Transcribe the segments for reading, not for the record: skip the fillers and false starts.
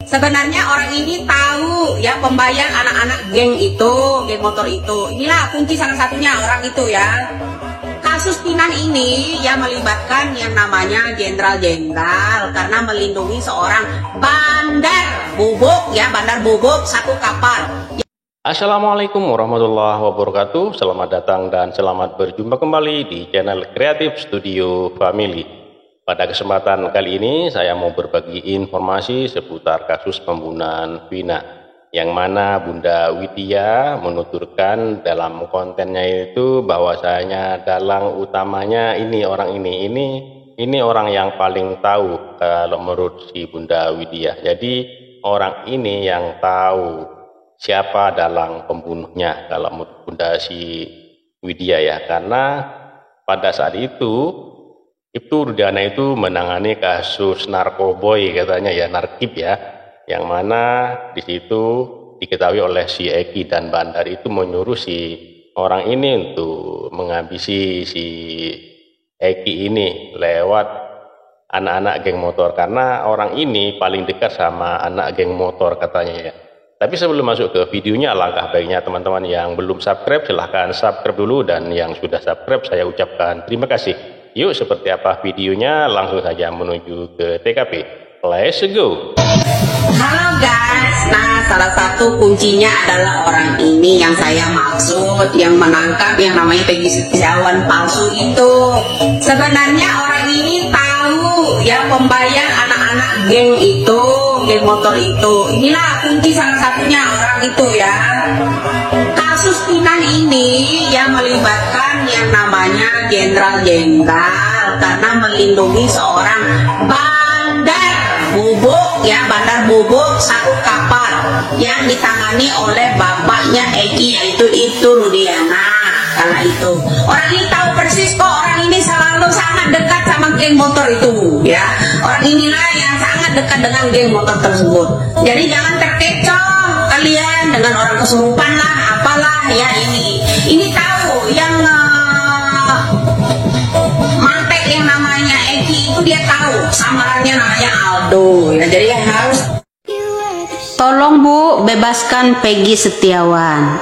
Sebenarnya orang ini tahu ya pembayar anak-anak geng itu, geng motor itu. Inilah kunci salah satunya orang itu ya. Kasus Pinang ini ya melibatkan yang namanya jenderal-jenderal karena melindungi seorang bandar bubuk ya, bandar bubuk satu kapal. Assalamualaikum warahmatullahi wabarakatuh. Selamat datang dan selamat berjumpa kembali di channel Kreatif Studio Family. Pada kesempatan kali ini saya mau berbagi informasi seputar kasus pembunuhan Vina, yang mana Bunda Widya menuturkan dalam kontennya itu bahwasanya dalang utamanya ini orang yang paling tahu kalau menurut si Bunda Widya. Jadi orang ini yang tahu siapa dalang pembunuhnya kalau menurut Bunda si Widya ya, karena pada saat itu Ibtu Rudiana itu menangani kasus narkoboy katanya ya, narkib ya, yang mana di situ diketahui oleh si Eki dan Bandar itu menyuruh si orang ini untuk menghabisi si Eki ini lewat anak-anak geng motor, karena orang ini paling dekat sama anak geng motor katanya ya. Tapi sebelum masuk ke videonya, alangkah baiknya teman-teman yang belum subscribe silahkan subscribe dulu, dan yang sudah subscribe saya ucapkan terima kasih. Yuk, seperti apa videonya, langsung saja menuju ke TKP. Let's go. Halo guys, nah salah satu kuncinya adalah orang ini yang saya maksud, yang menangkap yang namanya Peggy Setiawan palsu itu. Sebenarnya orang ini tahu ya pembayar anak-anak geng itu, geng motor itu. Inilah kunci salah satunya orang itu ya. Kasus Pinang ini yang melibatkan yang namanya jenderal-jenderal karena melindungi seorang bandar bubuk ya, bandar bubuk satu kapal yang ditangani oleh bapaknya Eki, yaitu Ibtu Rudiana. Karena itu orang ini tahu persis kok, orang ini selalu sangat dekat sama geng motor itu ya. Orang inilah yang sangat dekat dengan geng motor tersebut. Jadi jangan terkecoh kalian dengan orang kesurupan lah apalah ya. Ini tahu yang mantek yang namanya Eki itu, dia tahu samarannya namanya Aldo ya. Jadi harus tolong Bu, bebaskan Peggy Setiawan.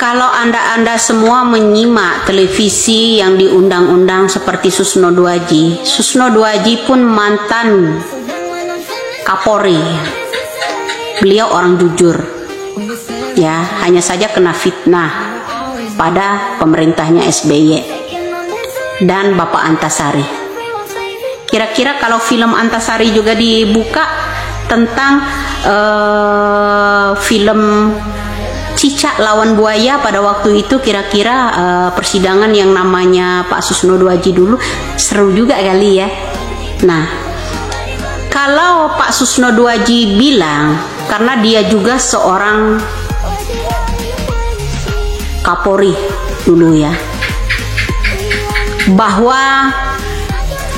Kalau anda semua menyimak televisi yang diundang-undang seperti Susno Duaji pun mantan Kapolri. Beliau orang jujur ya, hanya saja kena fitnah pada pemerintahnya SBY dan Bapak Antasari. Kira-kira kalau film Antasari juga dibuka tentang film Cicak lawan buaya pada waktu itu, kira-kira persidangan yang namanya Pak Susno Duaji dulu seru juga kali ya. Nah, kalau Pak Susno Duaji bilang, karena dia juga seorang Kapolri dulu ya, bahwa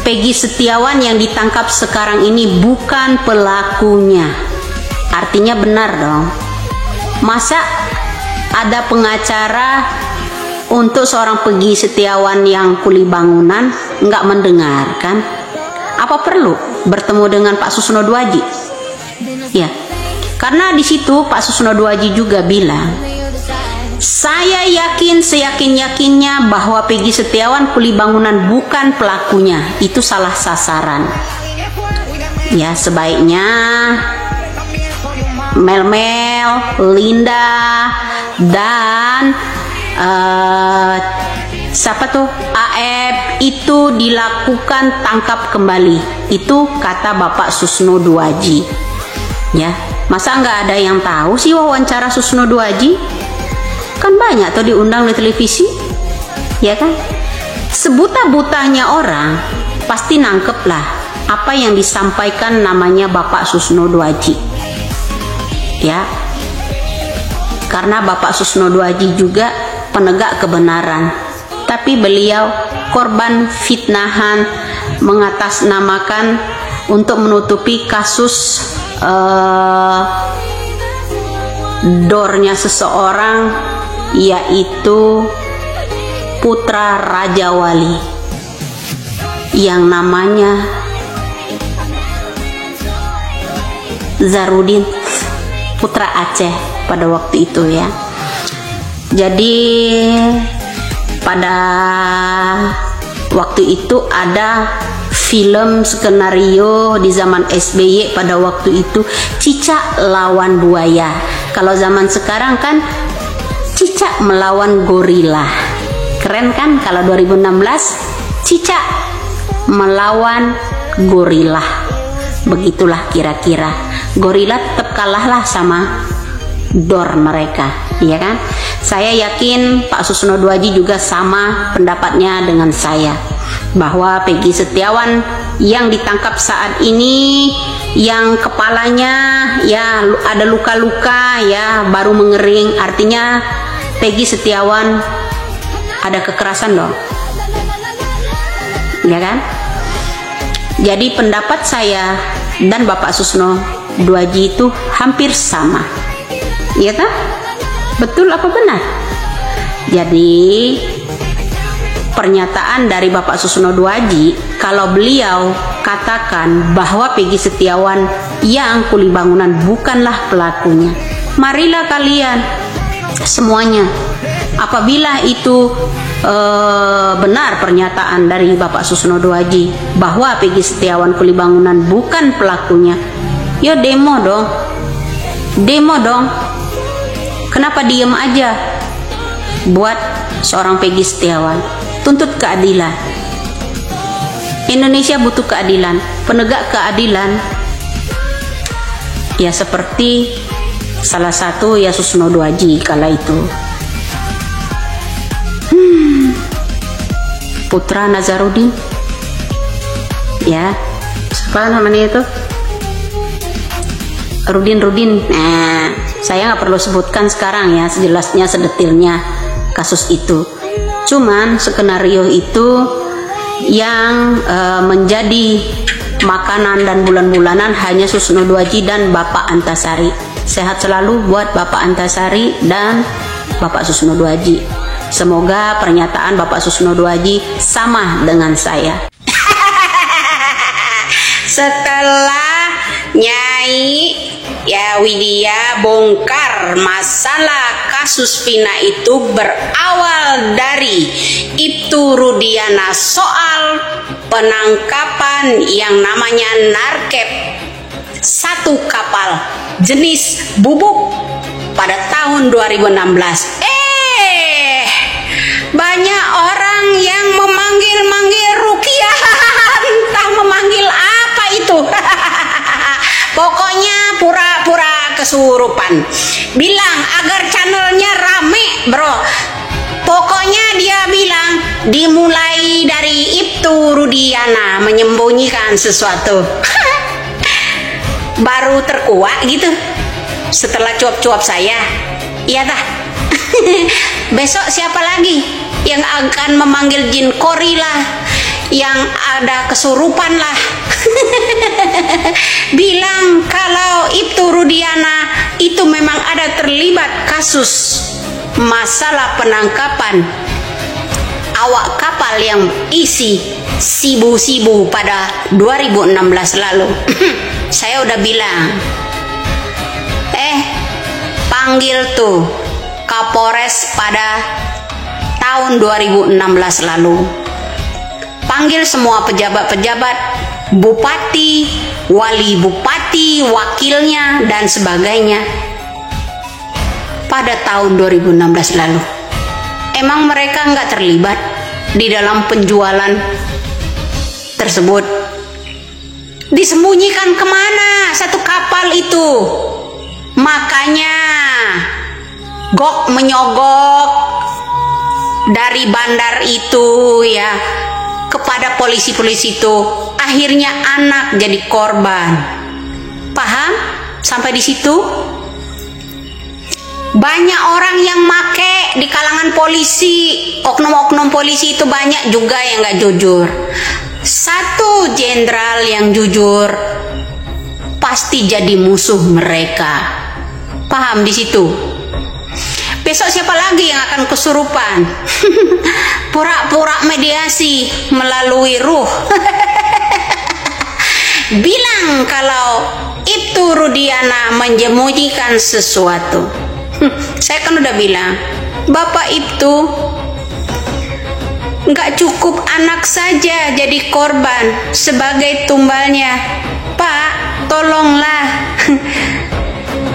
Peggy Setiawan yang ditangkap sekarang ini bukan pelakunya. Artinya benar dong. Masa ada pengacara untuk seorang Peggy Setiawan yang kuli bangunan nggak mendengarkan? Apa perlu bertemu dengan Pak Susno Duaji? Ya, karena di situ Pak Susno Duaji juga bilang, saya yakin seyakin-yakinnya bahwa Peggy Setiawan kuli bangunan bukan pelakunya, itu salah sasaran. Ya, sebaiknya Mel, Linda, dan siapa tuh, AF itu dilakukan tangkap kembali. Itu kata Bapak Susno Duaji ya. Masa nggak ada yang tahu sih wawancara Susno Duaji? Kan banyak tuh diundang di televisi ya kan. Sebuta-butanya orang pasti nangkep lah apa yang disampaikan namanya Bapak Susno Duaji ya, karena Bapak Susno Duaji juga penegak kebenaran, tapi beliau korban fitnahan, mengatasnamakan untuk menutupi kasus dornya seseorang, yaitu putra Raja Wali yang namanya Nazarudin, putra Aceh pada waktu itu ya. Jadi pada waktu itu ada film skenario di zaman SBY pada waktu itu, cicak lawan buaya. Kalau zaman sekarang kan cicak melawan gorila. Keren kan kalau 2016 cicak melawan gorila. Begitulah kira-kira. Gorila tetap kalah lah sama dor mereka, ya kan? Saya yakin Pak Susno Duaji juga sama pendapatnya dengan saya, bahwa Peggy Setiawan yang ditangkap saat ini, yang kepalanya ya ada luka-luka ya, baru mengering, artinya Peggy Setiawan ada kekerasan dong, ya kan? Jadi pendapat saya dan Bapak Susno Duaji itu hampir sama, ya kan? Betul apa benar? Jadi pernyataan dari Bapak Susno Duaji, kalau beliau katakan bahwa Peggy Setiawan yang kuli bangunan bukanlah pelakunya, marilah kalian semuanya, apabila itu benar pernyataan dari Bapak Susno Duaji bahwa Peggy Setiawan kuli bangunan bukan pelakunya, ya demo dong, demo dong. Kenapa diem aja? Buat seorang Peggy Setiawan, tuntut keadilan. Indonesia butuh keadilan, penegak keadilan ya seperti salah satu ya Susno Duaji kala itu. Putra Nazarudin, ya, siapa namanya itu? Rudin. Nah, saya nggak perlu sebutkan sekarang ya sejelasnya sedetilnya kasus itu. Cuman skenario itu yang menjadi makanan dan bulan-bulanan hanya Susno Duaji dan Bapak Antasari. Sehat selalu buat Bapak Antasari dan Bapak Susno Duaji. Semoga pernyataan Bapak Susno Duaji sama dengan saya. Setelah Nyai ya Widya bongkar masalah kasus Vina itu berawal dari Ibtu Rudiana soal penangkapan yang namanya narkep satu kapal jenis bubuk pada tahun 2016. Banyak orang yang memanggil-manggil Rukiah, entah memanggil apa itu. Pokoknya pura-pura kesurupan. Bilang agar channelnya rame, bro. Pokoknya dia bilang dimulai dari Ibtu Rudiana menyembunyikan sesuatu. Baru terkuak gitu setelah cuap-cuap saya. Iya dah. Besok siapa lagi yang akan memanggil jin kori lah, yang ada kesurupan lah. Bilang kalau Ibtu Rudiana itu memang ada terlibat kasus masalah penangkapan awak kapal yang isi sibu-sibu pada 2016 lalu. Saya udah bilang, panggil tuh Kapolres pada tahun 2016 lalu. Panggil semua pejabat-pejabat, bupati, wali bupati, wakilnya, dan sebagainya pada tahun 2016 lalu. Emang mereka nggak terlibat di dalam penjualan tersebut? Disembunyikan kemana satu kapal itu? Makanya gok menyogok dari bandar itu ya kepada polisi-polisi itu, akhirnya anak jadi korban. Paham sampai di situ? Banyak orang yang make di kalangan polisi, oknum-oknum polisi itu banyak juga yang nggak jujur. Satu jenderal yang jujur pasti jadi musuh mereka. Paham di situ? Besok siapa lagi yang akan kesurupan? Pura-pura mediasi melalui ruh. Bilang kalau Ibtu dia nak menyembunyikan sesuatu. Saya kan udah bilang, Bapak itu nggak cukup anak saja jadi korban sebagai tumbalnya. Pak, tolonglah.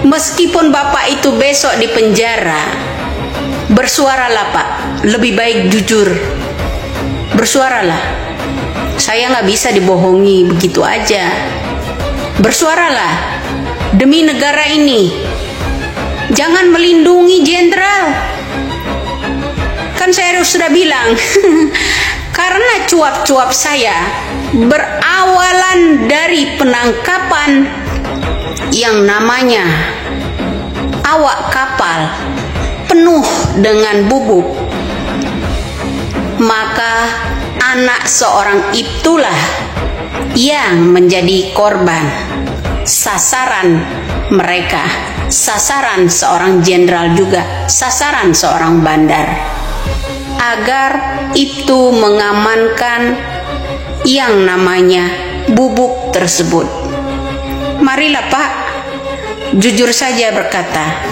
Meskipun Bapak itu besok di penjara, bersuaralah Pak. Lebih baik jujur. Bersuaralah. Saya nggak bisa dibohongi begitu aja. Bersuaralah demi negara ini. Jangan melindungi jenderal. Kan saya sudah bilang, karena cuap-cuap saya berawalan dari penangkapan yang namanya awak kapal penuh dengan bubuk, maka anak seorang itulah yang menjadi korban sasaran mereka, sasaran seorang jenderal juga, sasaran seorang bandar, agar itu mengamankan yang namanya bubuk tersebut. Marilah Pak, jujur saja berkata,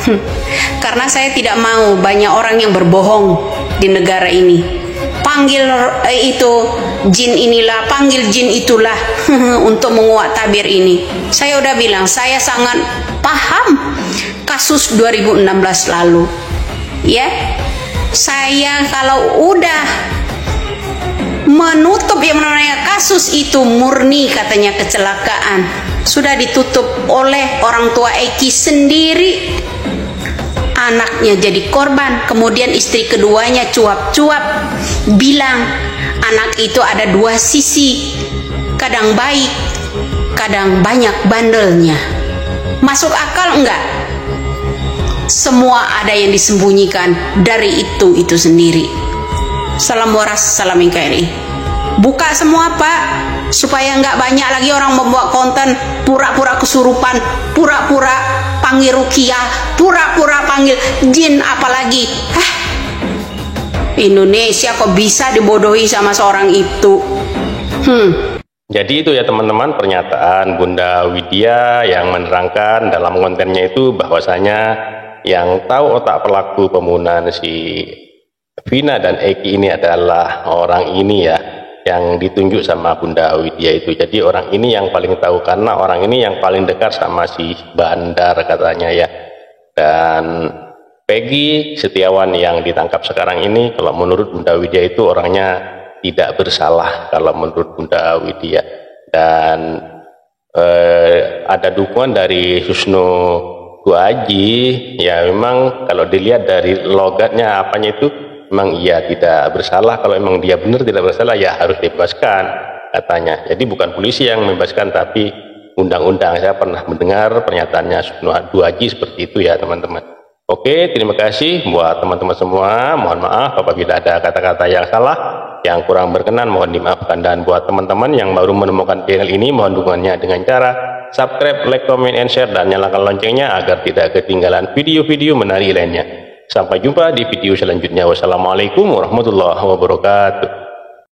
karena saya tidak mau banyak orang yang berbohong di negara ini. Panggil itu jin inilah, panggil jin itulah untuk menguak tabir ini. Saya udah bilang, saya sangat paham kasus 2016 lalu. Ya, saya kalau udah menutup yang namanya kasus itu murni katanya kecelakaan, sudah ditutup oleh orang tua Eki sendiri. Anaknya jadi korban, kemudian istri keduanya cuap-cuap bilang anak itu ada dua sisi, kadang baik, kadang banyak bandelnya. Masuk akal enggak? Semua ada yang disembunyikan dari itu sendiri. Salam waras, salam NKRI. Buka semua Pak, supaya nggak banyak lagi orang membuat konten pura-pura kesurupan, pura-pura panggil rukiah, pura-pura panggil jin, apalagi Indonesia kok bisa dibodohi sama seorang itu. Jadi itu ya teman-teman, pernyataan Bunda Widya yang menerangkan dalam kontennya itu bahwasanya yang tahu otak pelaku pembunuhan si Vina dan Eki ini adalah orang ini ya, yang ditunjuk sama Bunda Widya itu. Jadi orang ini yang paling tahu, karena orang ini yang paling dekat sama si bandar katanya ya. Dan Peggy Setiawan yang ditangkap sekarang ini, kalau menurut Bunda Widya itu orangnya tidak bersalah kalau menurut Bunda Widya. Dan ada dukungan dari Susno Guaji, ya memang kalau dilihat dari logatnya apanya itu, memang ia tidak bersalah. Kalau memang dia benar tidak bersalah, ya harus dibebaskan katanya. Jadi bukan polisi yang membebaskan, tapi undang-undang. Saya pernah mendengar pernyataannya Susno Guaji seperti itu ya teman-teman. Oke, terima kasih buat teman-teman semua. Mohon maaf apabila ada kata-kata yang salah, yang kurang berkenan, mohon dimaafkan. Dan buat teman-teman yang baru menemukan channel ini, mohon dukungannya dengan cara subscribe, like, comment, and share, dan nyalakan loncengnya agar tidak ketinggalan video-video menarik lainnya. Sampai jumpa di video selanjutnya. Wassalamualaikum warahmatullahi wabarakatuh.